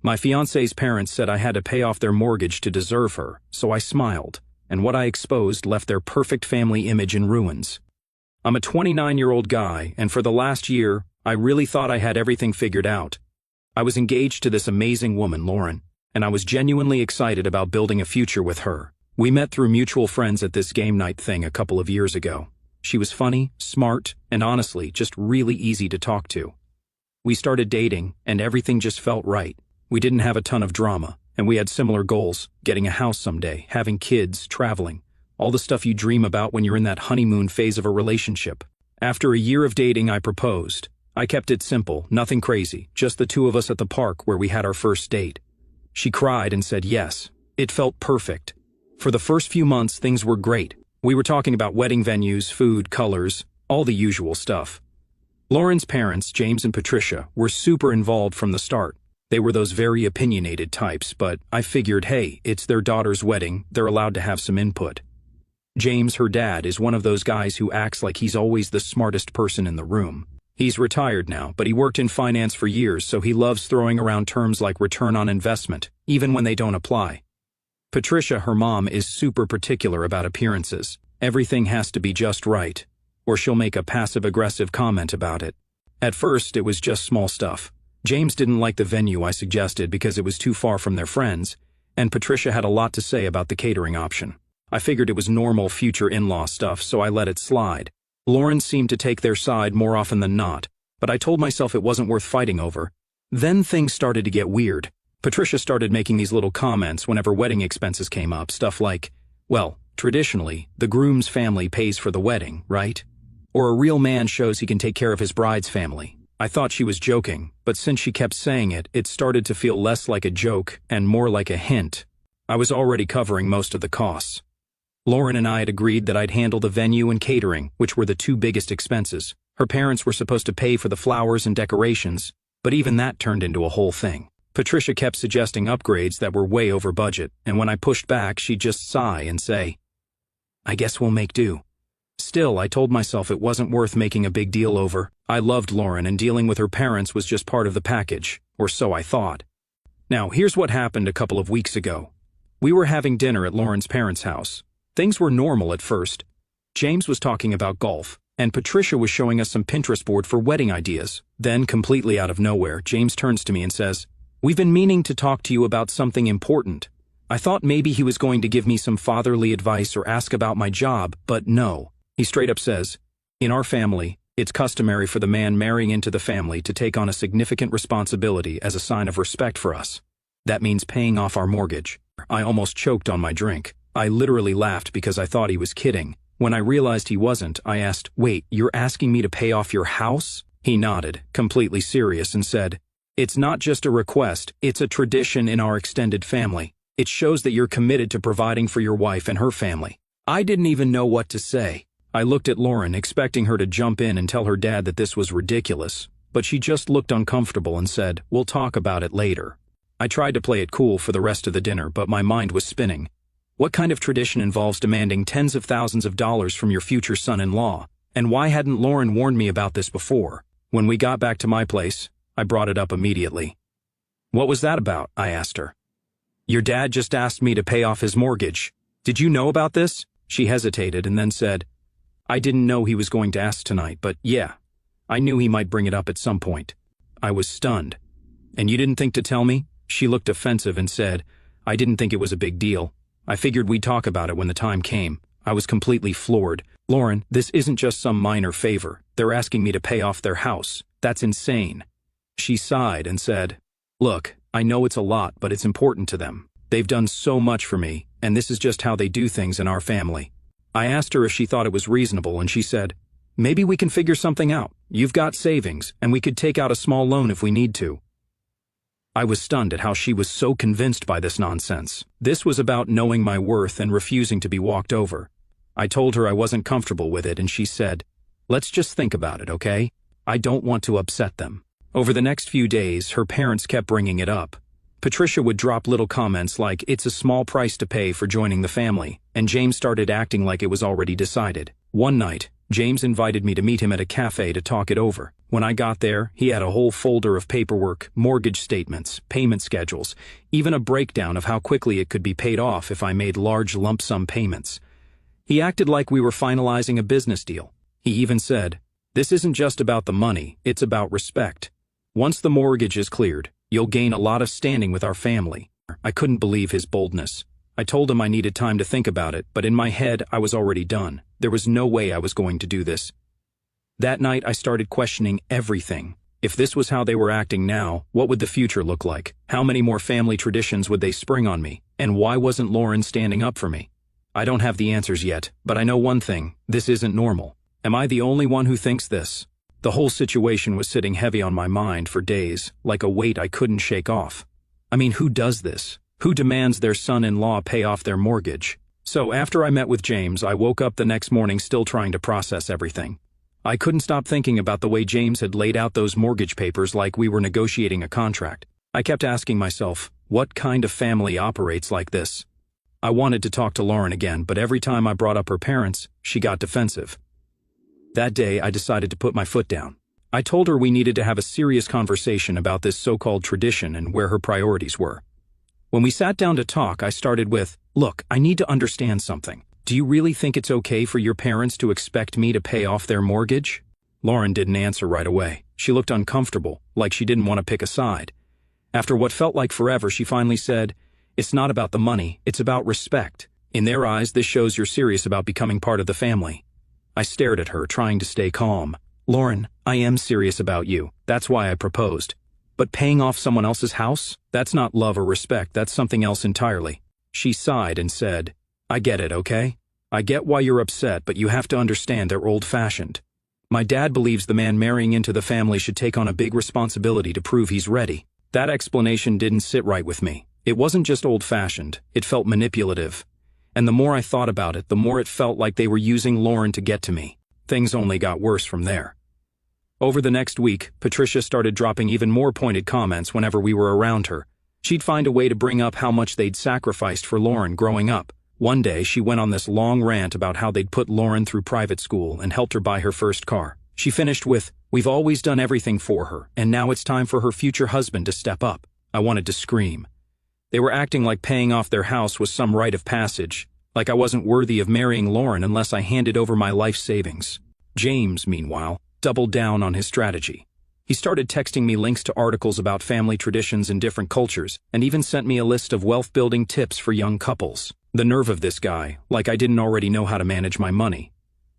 My fiancée's parents said I had to pay off their mortgage to deserve her, so I smiled, and what I exposed left their perfect family image in ruins. I'm a 29-year-old guy, and for the last year, I really thought I had everything figured out. I was engaged to this amazing woman, Lauren, and I was genuinely excited about building a future with her. We met through mutual friends at this game night thing a couple of years ago. She was funny, smart, and honestly, just really easy to talk to. We started dating, and everything just felt right. We didn't have a ton of drama, and we had similar goals: getting a house someday, having kids, traveling, all the stuff you dream about when you're in that honeymoon phase of a relationship. After a year of dating, I proposed. I kept it simple, nothing crazy, just the two of us at the park where we had our first date. She cried and said yes. It felt perfect. For the first few months, things were great. We were talking about wedding venues, food, colors, all the usual stuff. Lauren's parents, James and Patricia, were super involved from the start. They were those very opinionated types, but I figured, hey, it's their daughter's wedding, they're allowed to have some input. James, her dad, is one of those guys who acts like he's always the smartest person in the room. He's retired now, but he worked in finance for years, so he loves throwing around terms like return on investment, even when they don't apply. Patricia, her mom, is super particular about appearances. Everything has to be just right, or she'll make a passive-aggressive comment about it. At first, it was just small stuff. James didn't like the venue I suggested because it was too far from their friends, and Patricia had a lot to say about the catering option. I figured it was normal future in-law stuff, so I let it slide. Lauren seemed to take their side more often than not, but I told myself it wasn't worth fighting over. Then things started to get weird. Patricia started making these little comments whenever wedding expenses came up, stuff like, well, traditionally, the groom's family pays for the wedding, right? Or a real man shows he can take care of his bride's family. I thought she was joking, but since she kept saying it, it started to feel less like a joke and more like a hint. I was already covering most of the costs. Lauren and I had agreed that I'd handle the venue and catering, which were the two biggest expenses. Her parents were supposed to pay for the flowers and decorations, but even that turned into a whole thing. Patricia kept suggesting upgrades that were way over budget, and when I pushed back, she'd just sigh and say, I guess we'll make do. Still, I told myself it wasn't worth making a big deal over. I loved Lauren, and dealing with her parents was just part of the package, or so I thought. Now, here's what happened a couple of weeks ago. We were having dinner at Lauren's parents' house. Things were normal at first. James was talking about golf, and Patricia was showing us some Pinterest board for wedding ideas. Then, completely out of nowhere, James turns to me and says, We've been meaning to talk to you about something important. I thought maybe he was going to give me some fatherly advice or ask about my job, but no. He straight up says, In our family, it's customary for the man marrying into the family to take on a significant responsibility as a sign of respect for us. That means paying off our mortgage. I almost choked on my drink. I literally laughed because I thought he was kidding. When I realized he wasn't, I asked, Wait, you're asking me to pay off your house? He nodded, completely serious, and said, It's not just a request, it's a tradition in our extended family. It shows that you're committed to providing for your wife and her family. I didn't even know what to say. I looked at Lauren, expecting her to jump in and tell her dad that this was ridiculous, but she just looked uncomfortable and said, We'll talk about it later. I tried to play it cool for the rest of the dinner, but my mind was spinning. What kind of tradition involves demanding tens of thousands of dollars from your future son-in-law? And why hadn't Lauren warned me about this before? When we got back to my place, I brought it up immediately. What was that about? I asked her. Your dad just asked me to pay off his mortgage. Did you know about this? She hesitated and then said, I didn't know he was going to ask tonight, but yeah, I knew he might bring it up at some point. I was stunned. And you didn't think to tell me? She looked offensive and said, I didn't think it was a big deal. I figured we'd talk about it when the time came. I was completely floored. Lauren, this isn't just some minor favor. They're asking me to pay off their house. That's insane. She sighed and said, Look, I know it's a lot, but it's important to them. They've done so much for me, and this is just how they do things in our family. I asked her if she thought it was reasonable, and she said, Maybe we can figure something out. You've got savings, and we could take out a small loan if we need to. I was stunned at how she was so convinced by this nonsense. This was about knowing my worth and refusing to be walked over. I told her I wasn't comfortable with it, and she said, Let's just think about it, okay? I don't want to upset them. Over the next few days, her parents kept bringing it up. Patricia would drop little comments like, It's a small price to pay for joining the family, and James started acting like it was already decided. One night, James invited me to meet him at a cafe to talk it over. When I got there, he had a whole folder of paperwork, mortgage statements, payment schedules, even a breakdown of how quickly it could be paid off if I made large lump sum payments. He acted like we were finalizing a business deal. He even said, "This isn't just about the money, it's about respect. Once the mortgage is cleared, you'll gain a lot of standing with our family." I couldn't believe his boldness. I told him I needed time to think about it, but in my head I was already done. There was no way I was going to do this. That night I started questioning everything. If this was how they were acting now, what would the future look like? How many more family traditions would they spring on me? And why wasn't Lauren standing up for me? I don't have the answers yet, but I know one thing: this isn't normal. Am I the only one who thinks this? The whole situation was sitting heavy on my mind for days, like a weight I couldn't shake off. I mean, who does this? Who demands their son-in-law pay off their mortgage? So after I met with James, I woke up the next morning still trying to process everything. I couldn't stop thinking about the way James had laid out those mortgage papers like we were negotiating a contract. I kept asking myself, what kind of family operates like this? I wanted to talk to Lauren again, but every time I brought up her parents, she got defensive. That day, I decided to put my foot down. I told her we needed to have a serious conversation about this so-called tradition and where her priorities were. When we sat down to talk, I started with, "Look, I need to understand something. Do you really think it's okay for your parents to expect me to pay off their mortgage?" Lauren didn't answer right away. She looked uncomfortable, like she didn't want to pick a side. After what felt like forever, she finally said, "It's not about the money, it's about respect. In their eyes, this shows you're serious about becoming part of the family." I stared at her, trying to stay calm. "Lauren, I am serious about you. That's why I proposed. But paying off someone else's house? That's not love or respect, that's something else entirely." She sighed and said, "I get it, okay? I get why you're upset, but you have to understand they're old-fashioned. My dad believes the man marrying into the family should take on a big responsibility to prove he's ready." That explanation didn't sit right with me. It wasn't just old-fashioned, it felt manipulative. And the more I thought about it, the more it felt like they were using Lauren to get to me. Things only got worse from there. Over the next week, Patricia started dropping even more pointed comments whenever we were around her. She'd find a way to bring up how much they'd sacrificed for Lauren growing up. One day, she went on this long rant about how they'd put Lauren through private school and helped her buy her first car. She finished with, "We've always done everything for her, and now it's time for her future husband to step up." I wanted to scream. They were acting like paying off their house was some rite of passage, like I wasn't worthy of marrying Lauren unless I handed over my life savings. James, meanwhile, doubled down on his strategy. He started texting me links to articles about family traditions in different cultures, and even sent me a list of wealth-building tips for young couples. The nerve of this guy, like I didn't already know how to manage my money.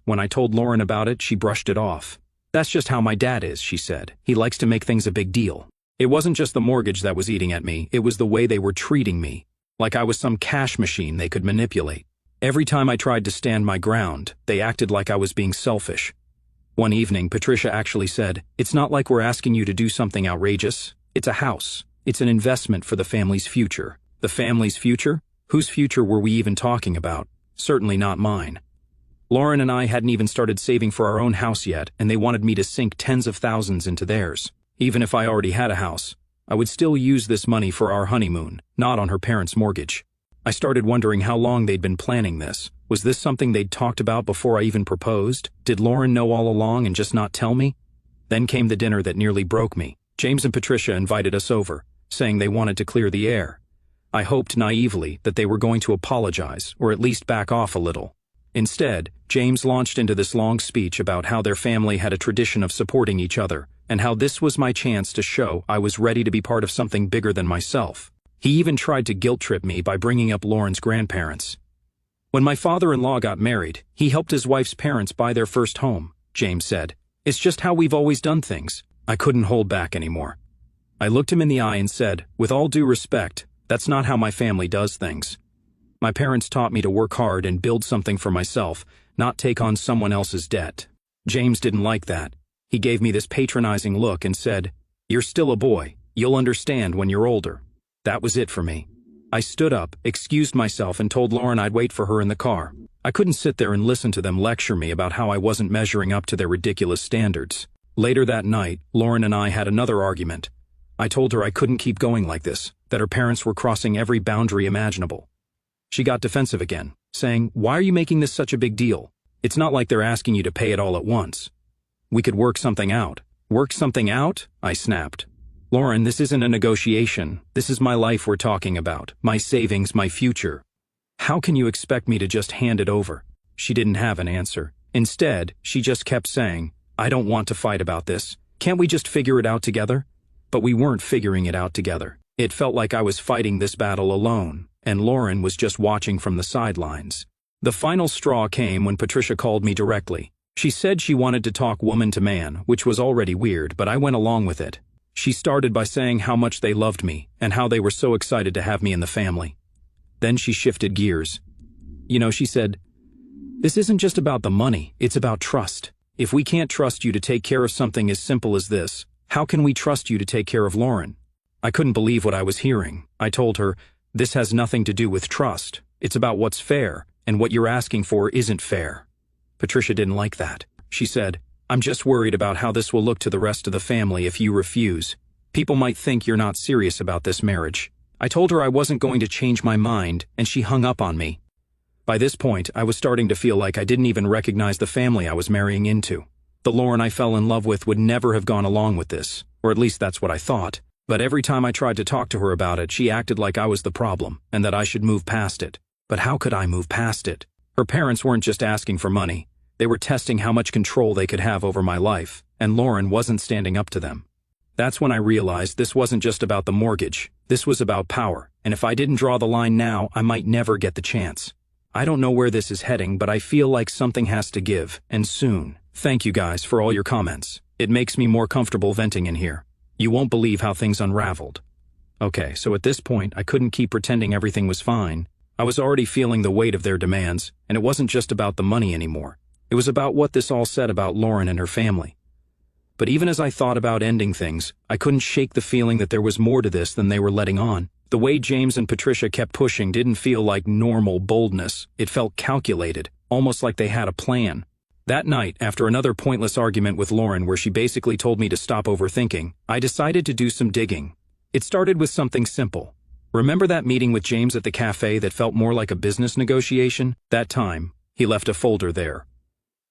When I told Lauren about it, she brushed it off. "That's just how my dad is," she said. "He likes to make things a big deal." It wasn't just the mortgage that was eating at me, it was the way they were treating me, like I was some cash machine they could manipulate. Every time I tried to stand my ground, they acted like I was being selfish. One evening, Patricia actually said, "It's not like we're asking you to do something outrageous. It's a house. It's an investment for the family's future." The family's future? Whose future were we even talking about? Certainly not mine. Lauren and I hadn't even started saving for our own house yet, and they wanted me to sink tens of thousands into theirs. Even if I already had a house, I would still use this money for our honeymoon, not on her parents' mortgage. I started wondering how long they'd been planning this. Was this something they'd talked about before I even proposed? Did Lauren know all along and just not tell me? Then came the dinner that nearly broke me. James and Patricia invited us over, saying they wanted to clear the air. I hoped naively that they were going to apologize, or at least back off a little. Instead, James launched into this long speech about how their family had a tradition of supporting each other, and how this was my chance to show I was ready to be part of something bigger than myself. He even tried to guilt-trip me by bringing up Lauren's grandparents. "When my father-in-law got married, he helped his wife's parents buy their first home," James said. "It's just how we've always done things." I couldn't hold back anymore. I looked him in the eye and said, "With all due respect, that's not how my family does things. My parents taught me to work hard and build something for myself, not take on someone else's debt." James didn't like that. He gave me this patronizing look and said, "You're still a boy. You'll understand when you're older." That was it for me. I stood up, excused myself, and told Lauren I'd wait for her in the car. I couldn't sit there and listen to them lecture me about how I wasn't measuring up to their ridiculous standards. Later that night, Lauren and I had another argument. I told her I couldn't keep going like this, that her parents were crossing every boundary imaginable. She got defensive again, saying, "Why are you making this such a big deal? It's not like they're asking you to pay it all at once. We could work something out. Work something out? I snapped. Lauren, this isn't a negotiation. This is my life we're talking about. My savings, my future. How can you expect me to just hand it over? She didn't have an answer. Instead, she just kept saying, I don't want to fight about this. Can't we just figure it out together? But we weren't figuring it out together. It felt like I was fighting this battle alone, and Lauren was just watching from the sidelines. The final straw came when Patricia called me directly. She said she wanted to talk woman to man, which was already weird, but I went along with it. She started by saying how much they loved me, and how they were so excited to have me in the family. Then she shifted gears. She said, this isn't just about the money, it's about trust. If we can't trust you to take care of something as simple as this, how can we trust you to take care of Lauren? I couldn't believe what I was hearing. I told her, this has nothing to do with trust. It's about what's fair, and what you're asking for isn't fair. Patricia didn't like that. She said, I'm just worried about how this will look to the rest of the family if you refuse. People might think you're not serious about this marriage. I told her I wasn't going to change my mind, and she hung up on me. By this point, I was starting to feel like I didn't even recognize the family I was marrying into. The Lauren I fell in love with would never have gone along with this, or at least that's what I thought. But every time I tried to talk to her about it, she acted like I was the problem, and that I should move past it. But how could I move past it? Her parents weren't just asking for money. They were testing how much control they could have over my life, and Lauren wasn't standing up to them. That's when I realized this wasn't just about the mortgage. This was about power, and if I didn't draw the line now, I might never get the chance. I don't know where this is heading, but I feel like something has to give, and soon. Thank you guys for all your comments. It makes me more comfortable venting in here. You won't believe how things unraveled. Okay, so at this point, I couldn't keep pretending everything was fine. I was already feeling the weight of their demands, and it wasn't just about the money anymore. It was about what this all said about Lauren and her family. But even as I thought about ending things, I couldn't shake the feeling that there was more to this than they were letting on. The way James and Patricia kept pushing didn't feel like normal boldness. It felt calculated, almost like they had a plan. That night, after another pointless argument with Lauren where she basically told me to stop overthinking, I decided to do some digging. It started with something simple. Remember that meeting with James at the cafe that felt more like a business negotiation? That time, he left a folder there.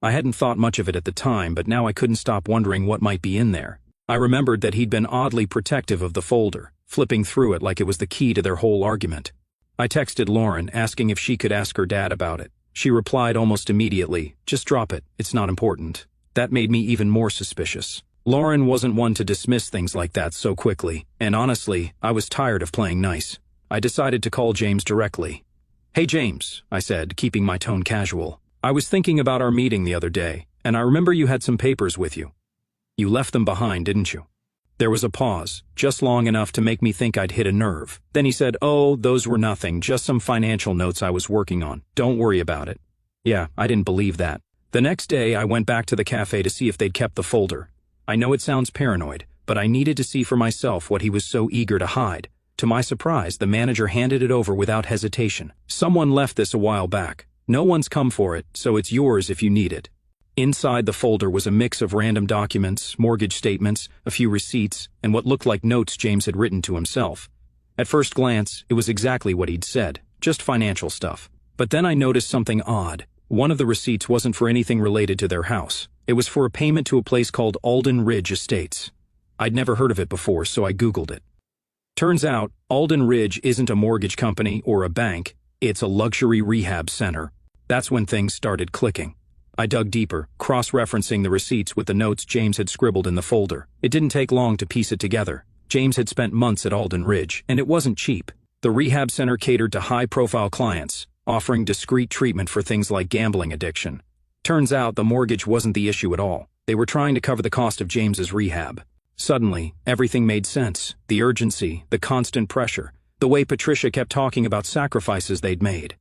I hadn't thought much of it at the time, but now I couldn't stop wondering what might be in there. I remembered that he'd been oddly protective of the folder, flipping through it like it was the key to their whole argument. I texted Lauren, asking if she could ask her dad about it. She replied almost immediately, just drop it, it's not important. That made me even more suspicious. Lauren wasn't one to dismiss things like that so quickly, and honestly, I was tired of playing nice. I decided to call James directly. Hey James, I said, keeping my tone casual. I was thinking about our meeting the other day, and I remember you had some papers with you. You left them behind, didn't you? There was a pause, just long enough to make me think I'd hit a nerve. Then he said, oh, those were nothing, just some financial notes I was working on. Don't worry about it. Yeah, I didn't believe that. The next day, I went back to the cafe to see if they'd kept the folder. I know it sounds paranoid, but I needed to see for myself what he was so eager to hide. To my surprise, the manager handed it over without hesitation. Someone left this a while back. No one's come for it, so it's yours if you need it. Inside the folder was a mix of random documents, mortgage statements, a few receipts, and what looked like notes James had written to himself. At first glance, it was exactly what he'd said, just financial stuff. But then I noticed something odd. One of the receipts wasn't for anything related to their house. It was for a payment to a place called Alden Ridge Estates. I'd never heard of it before, so I Googled it. Turns out, Alden Ridge isn't a mortgage company or a bank, it's a luxury rehab center. That's when things started clicking. I dug deeper, cross-referencing the receipts with the notes James had scribbled in the folder. It didn't take long to piece it together. James had spent months at Alden Ridge, and it wasn't cheap. The rehab center catered to high-profile clients, offering discreet treatment for things like gambling addiction. Turns out the mortgage wasn't the issue at all. They were trying to cover the cost of James's rehab. Suddenly, everything made sense. The urgency, the constant pressure, the way Patricia kept talking about sacrifices they'd made.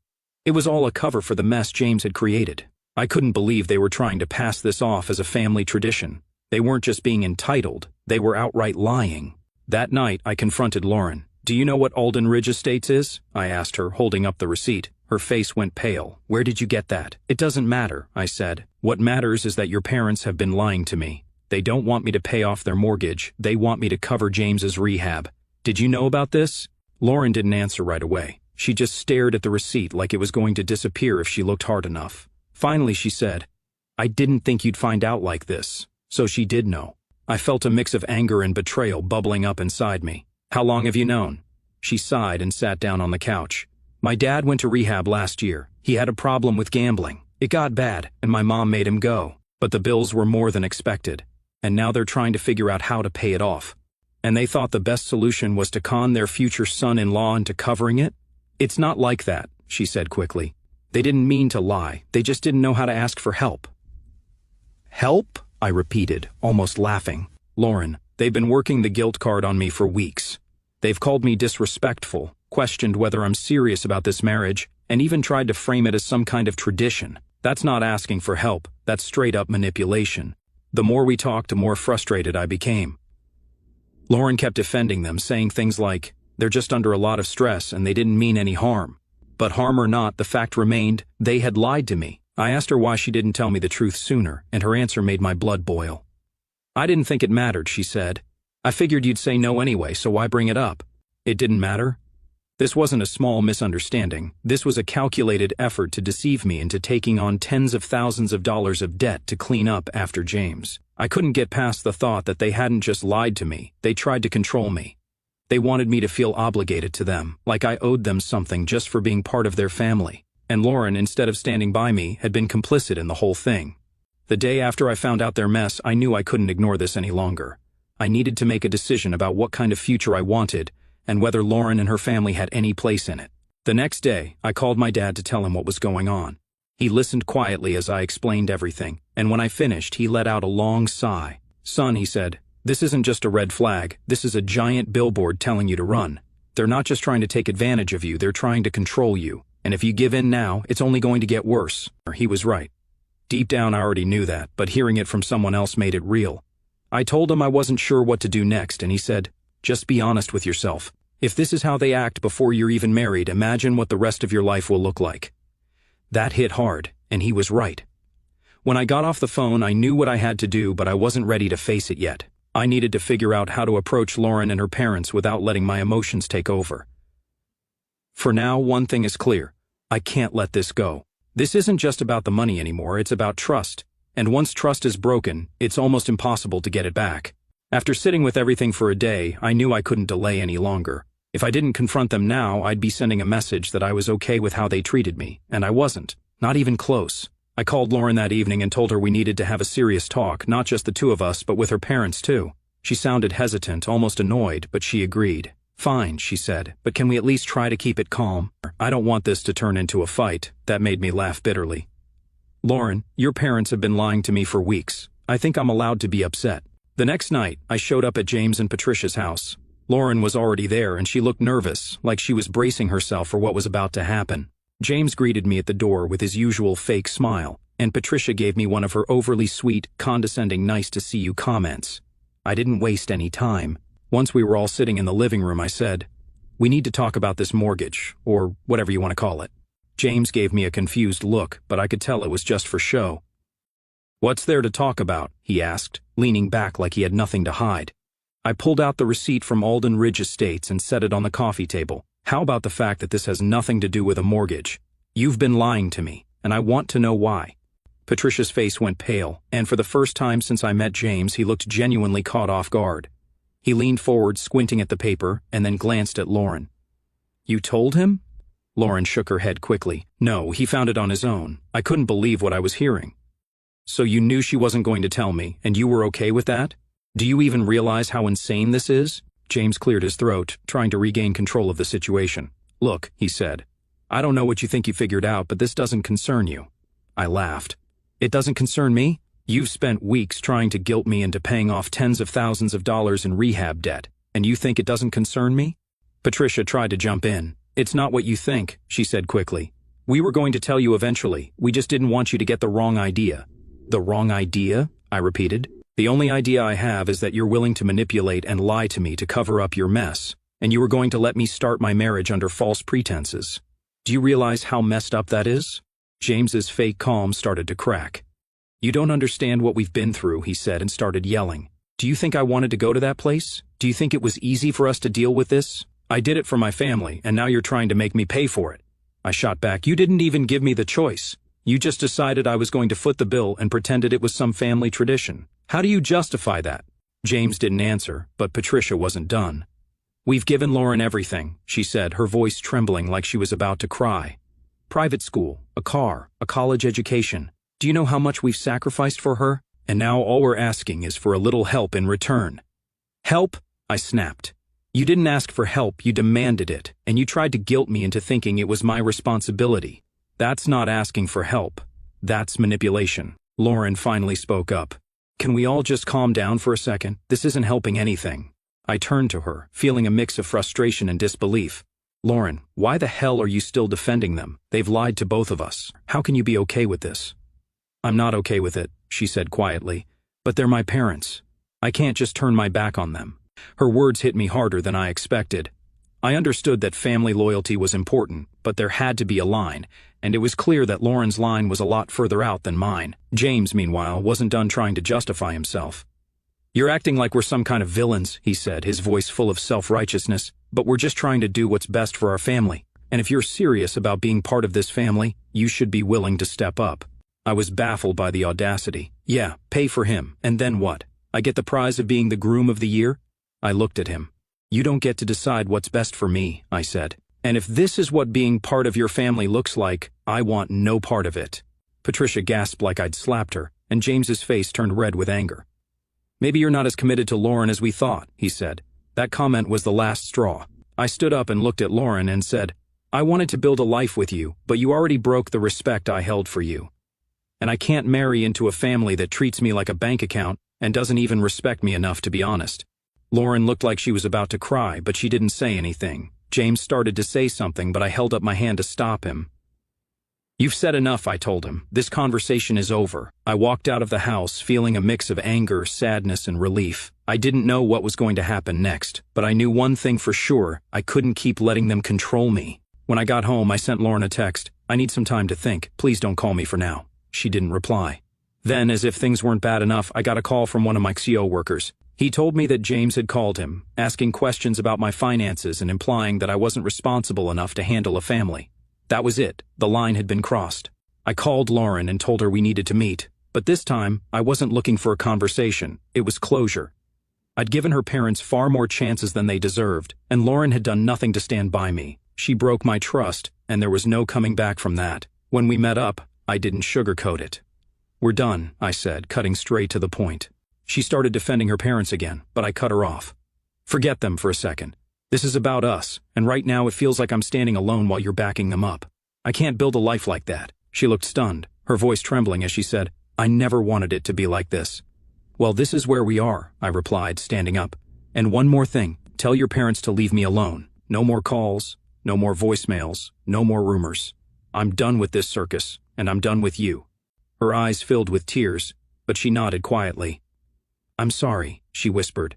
It was all a cover for the mess James had created. I couldn't believe they were trying to pass this off as a family tradition. They weren't just being entitled, they were outright lying. That night, I confronted Lauren. Do you know what Alden Ridge Estates is? I asked her, holding up the receipt. Her face went pale. Where did you get that? It doesn't matter, I said. What matters is that your parents have been lying to me. They don't want me to pay off their mortgage. They want me to cover James's rehab. Did you know about this? Lauren didn't answer right away. She just stared at the receipt like it was going to disappear if she looked hard enough. Finally, she said, "I didn't think you'd find out like this." So she did know. I felt a mix of anger and betrayal bubbling up inside me. "How long have you known?" She sighed and sat down on the couch. "My dad went to rehab last year. He had a problem with gambling. It got bad, and my mom made him go. But the bills were more than expected. And now they're trying to figure out how to pay it off. And they thought the best solution was to con their future son-in-law into covering it? It's not like that," she said quickly. "They didn't mean to lie. They just didn't know how to ask for help." "Help?" I repeated, almost laughing. "Lauren, they've been working the guilt card on me for weeks. They've called me disrespectful, questioned whether I'm serious about this marriage, and even tried to frame it as some kind of tradition. That's not asking for help, that's straight-up manipulation." The more we talked, the more frustrated I became. Lauren kept defending them, saying things like, "They're just under a lot of stress and they didn't mean any harm." But harm or not, the fact remained, they had lied to me. I asked her why she didn't tell me the truth sooner, and her answer made my blood boil. "I didn't think it mattered," she said. "I figured you'd say no anyway, so why bring it up?" It didn't matter? This wasn't a small misunderstanding. This was a calculated effort to deceive me into taking on tens of thousands of dollars of debt to clean up after James. I couldn't get past the thought that they hadn't just lied to me, they tried to control me. They wanted me to feel obligated to them, like I owed them something just for being part of their family. And Lauren, instead of standing by me, had been complicit in the whole thing. The day after I found out their mess, I knew I couldn't ignore this any longer. I needed to make a decision about what kind of future I wanted, and whether Lauren and her family had any place in it. The next day, I called my dad to tell him what was going on. He listened quietly as I explained everything, and when I finished, he let out a long sigh. "Son," he said, "this isn't just a red flag, this is a giant billboard telling you to run. They're not just trying to take advantage of you, they're trying to control you. And if you give in now, it's only going to get worse." He was right. Deep down I already knew that, but hearing it from someone else made it real. I told him I wasn't sure what to do next, and he said, "Just be honest with yourself. If this is how they act before you're even married, imagine what the rest of your life will look like." That hit hard, and he was right. When I got off the phone, I knew what I had to do, but I wasn't ready to face it yet. I needed to figure out how to approach Lauren and her parents without letting my emotions take over. For now, one thing is clear. I can't let this go. This isn't just about the money anymore, it's about trust. And once trust is broken, it's almost impossible to get it back. After sitting with everything for a day, I knew I couldn't delay any longer. If I didn't confront them now, I'd be sending a message that I was okay with how they treated me, and I wasn't. Not even close. I called Lauren that evening and told her we needed to have a serious talk, not just the two of us, but with her parents too. She sounded hesitant, almost annoyed, but she agreed. "Fine," she said, "but can we at least try to keep it calm? I don't want this to turn into a fight." That made me laugh bitterly. "Lauren, your parents have been lying to me for weeks. I think I'm allowed to be upset." The next night, I showed up at James and Patricia's house. Lauren was already there, and she looked nervous, like she was bracing herself for what was about to happen. James greeted me at the door with his usual fake smile, and Patricia gave me one of her overly sweet, condescending nice-to-see-you comments. I didn't waste any time. Once we were all sitting in the living room, I said, "We need to talk about this mortgage, or whatever you want to call it." James gave me a confused look, but I could tell it was just for show. "What's there to talk about?" he asked, leaning back like he had nothing to hide. I pulled out the receipt from Alden Ridge Estates and set it on the coffee table. "How about the fact that this has nothing to do with a mortgage? You've been lying to me, and I want to know why." Patricia's face went pale, and for the first time since I met James, he looked genuinely caught off guard. He leaned forward, squinting at the paper, and then glanced at Lauren. "You told him?" Lauren shook her head quickly. "No, he found it on his own. I couldn't believe what I was hearing." "So you knew she wasn't going to tell me, and you were okay with that? Do you even realize how insane this is?" James cleared his throat, trying to regain control of the situation. "Look," he said, "I don't know what you think you figured out, but this doesn't concern you." I laughed. "It doesn't concern me? You've spent weeks trying to guilt me into paying off tens of thousands of dollars in rehab debt, and you think it doesn't concern me?" Patricia tried to jump in. "It's not what you think," she said quickly. "We were going to tell you eventually. We just didn't want you to get the wrong idea." "The wrong idea?" I repeated. "The only idea I have is that you're willing to manipulate and lie to me to cover up your mess, and you were going to let me start my marriage under false pretenses. Do you realize how messed up that is?" James's fake calm started to crack. "You don't understand what we've been through," he said and started yelling. "Do you think I wanted to go to that place? Do you think it was easy for us to deal with this? I did it for my family, and now you're trying to make me pay for it." I shot back, "You didn't even give me the choice. You just decided I was going to foot the bill and pretended it was some family tradition. How do you justify that? James didn't answer, but Patricia wasn't done. We've given Lauren everything, she said, her voice trembling like she was about to cry. Private school, a car, a college education. Do you know how much we've sacrificed for her? And now all we're asking is for a little help in return. Help? I snapped. You didn't ask for help, you demanded it, and you tried to guilt me into thinking it was my responsibility. That's not asking for help. That's manipulation. Lauren finally spoke up. Can we all just calm down for a second? This isn't helping anything. I turned to her, feeling a mix of frustration and disbelief. Lauren, why the hell are you still defending them? They've lied to both of us. How can you be okay with this? I'm not okay with it, she said quietly. But they're my parents. I can't just turn my back on them. Her words hit me harder than I expected. I understood that family loyalty was important, but there had to be a line, and it was clear that Lauren's line was a lot further out than mine. James, meanwhile, wasn't done trying to justify himself. You're acting like we're some kind of villains, he said, his voice full of self-righteousness, but we're just trying to do what's best for our family. And if you're serious about being part of this family, you should be willing to step up. I was baffled by the audacity. Yeah, pay for him, and then what? I get the prize of being the groom of the year? I looked at him. You don't get to decide what's best for me, I said. And if this is what being part of your family looks like, I want no part of it. Patricia gasped like I'd slapped her, and James's face turned red with anger. Maybe you're not as committed to Lauren as we thought, he said. That comment was the last straw. I stood up and looked at Lauren and said, I wanted to build a life with you, but you already broke the respect I held for you. And I can't marry into a family that treats me like a bank account and doesn't even respect me enough to be honest. Lauren looked like she was about to cry, but she didn't say anything. James started to say something, but I held up my hand to stop him. You've said enough, I told him. This conversation is over. I walked out of the house feeling a mix of anger, sadness, and relief. I didn't know what was going to happen next, but I knew one thing for sure. I couldn't keep letting them control me. When I got home, I sent Lauren a text. I need some time to think. Please don't call me for now. She didn't reply. Then, as if things weren't bad enough, I got a call from one of my CO workers. He told me that James had called him, asking questions about my finances and implying that I wasn't responsible enough to handle a family. That was it. The line had been crossed. I called Lauren and told her we needed to meet, but this time, I wasn't looking for a conversation. It was closure. I'd given her parents far more chances than they deserved, and Lauren had done nothing to stand by me. She broke my trust, and there was no coming back from that. When we met up, I didn't sugarcoat it. We're done, I said, cutting straight to the point. She started defending her parents again, but I cut her off. Forget them for a second. This is about us, and right now it feels like I'm standing alone while you're backing them up. I can't build a life like that. She looked stunned, her voice trembling as she said, I never wanted it to be like this. Well, this is where we are, I replied, standing up. And one more thing, tell your parents to leave me alone. No more calls, no more voicemails, no more rumors. I'm done with this circus, and I'm done with you. Her eyes filled with tears, but she nodded quietly. I'm sorry, she whispered.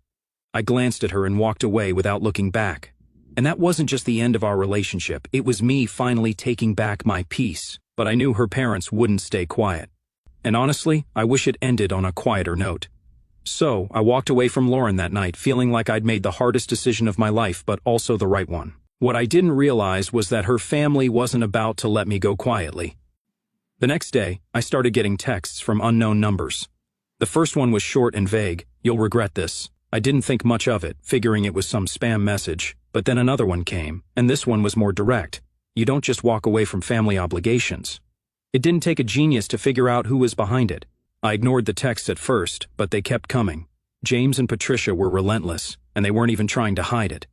I glanced at her and walked away without looking back. And that wasn't just the end of our relationship, it was me finally taking back my peace. But I knew her parents wouldn't stay quiet. And honestly, I wish it ended on a quieter note. So, I walked away from Lauren that night feeling like I'd made the hardest decision of my life, but also the right one. What I didn't realize was that her family wasn't about to let me go quietly. The next day, I started getting texts from unknown numbers. The first one was short and vague, "You'll regret this." I didn't think much of it, figuring it was some spam message, but then another one came, and this one was more direct. You don't just walk away from family obligations. It didn't take a genius to figure out who was behind it. I ignored the texts at first, but they kept coming. James and Patricia were relentless, and they weren't even trying to hide it.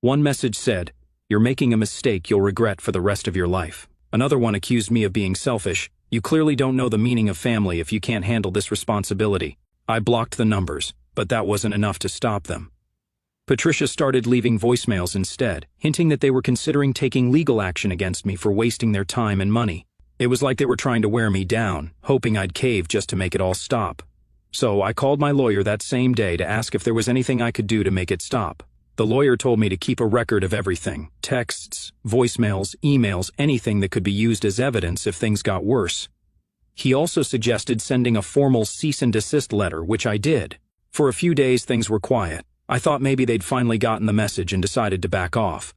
One message said, "You're making a mistake you'll regret for the rest of your life." Another one accused me of being selfish. "You clearly don't know the meaning of family if you can't handle this responsibility." I blocked the numbers, but that wasn't enough to stop them. Patricia started leaving voicemails instead, hinting that they were considering taking legal action against me for wasting their time and money. It was like they were trying to wear me down, hoping I'd cave just to make it all stop. So I called my lawyer that same day to ask if there was anything I could do to make it stop. The lawyer told me to keep a record of everything: texts, voicemails, emails, anything that could be used as evidence if things got worse. He also suggested sending a formal cease and desist letter, which I did. For a few days things were quiet. I thought maybe they'd finally gotten the message and decided to back off.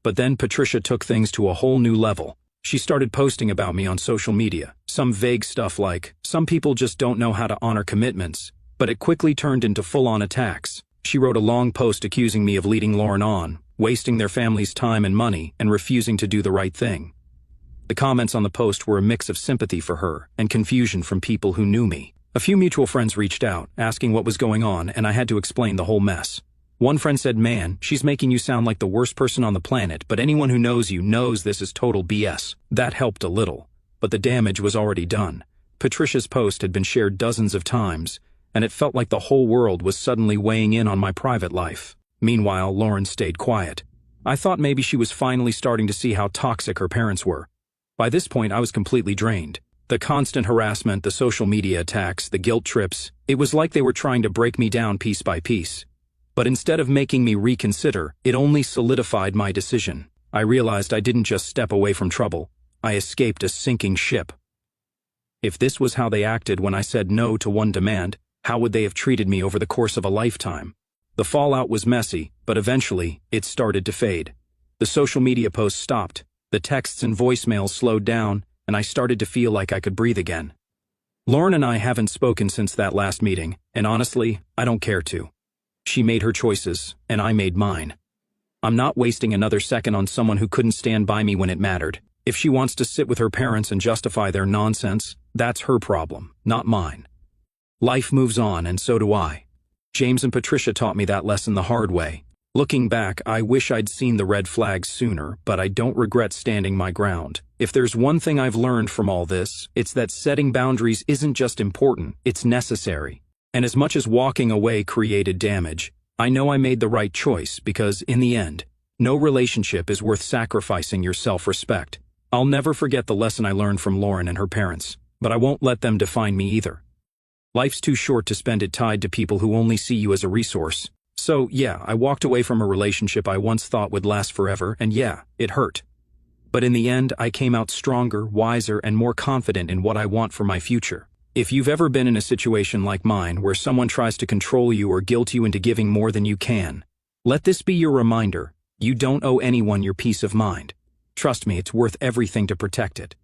But then Patricia took things to a whole new level. She started posting about me on social media, some vague stuff like, "Some people just don't know how to honor commitments," but it quickly turned into full-on attacks. She wrote a long post accusing me of leading Lauren on, wasting their family's time and money, and refusing to do the right thing. The comments on the post were a mix of sympathy for her and confusion from people who knew me. A few mutual friends reached out, asking what was going on, and I had to explain the whole mess. One friend said, "Man, she's making you sound like the worst person on the planet, but anyone who knows you knows this is total BS." That helped a little, but the damage was already done. Patricia's post had been shared dozens of times, and it felt like the whole world was suddenly weighing in on my private life. Meanwhile, Lauren stayed quiet. I thought maybe she was finally starting to see how toxic her parents were. By this point, I was completely drained. The constant harassment, the social media attacks, the guilt trips, it was like they were trying to break me down piece by piece. But instead of making me reconsider, it only solidified my decision. I realized I didn't just step away from trouble. I escaped a sinking ship. If this was how they acted when I said no to one demand, how would they have treated me over the course of a lifetime? The fallout was messy, but eventually, it started to fade. The social media posts stopped, the texts and voicemails slowed down, and I started to feel like I could breathe again. Lauren and I haven't spoken since that last meeting, and honestly, I don't care to. She made her choices, and I made mine. I'm not wasting another second on someone who couldn't stand by me when it mattered. If she wants to sit with her parents and justify their nonsense, that's her problem, not mine. Life moves on, and so do I. James and Patricia taught me that lesson the hard way. Looking back, I wish I'd seen the red flags sooner, but I don't regret standing my ground. If there's one thing I've learned from all this, it's that setting boundaries isn't just important, it's necessary. And as much as walking away created damage, I know I made the right choice because, in the end, no relationship is worth sacrificing your self-respect. I'll never forget the lesson I learned from Lauren and her parents, but I won't let them define me either. Life's too short to spend it tied to people who only see you as a resource. So, yeah, I walked away from a relationship I once thought would last forever, and yeah, it hurt. But in the end, I came out stronger, wiser, and more confident in what I want for my future. If you've ever been in a situation like mine where someone tries to control you or guilt you into giving more than you can, let this be your reminder: you don't owe anyone your peace of mind. Trust me, it's worth everything to protect it.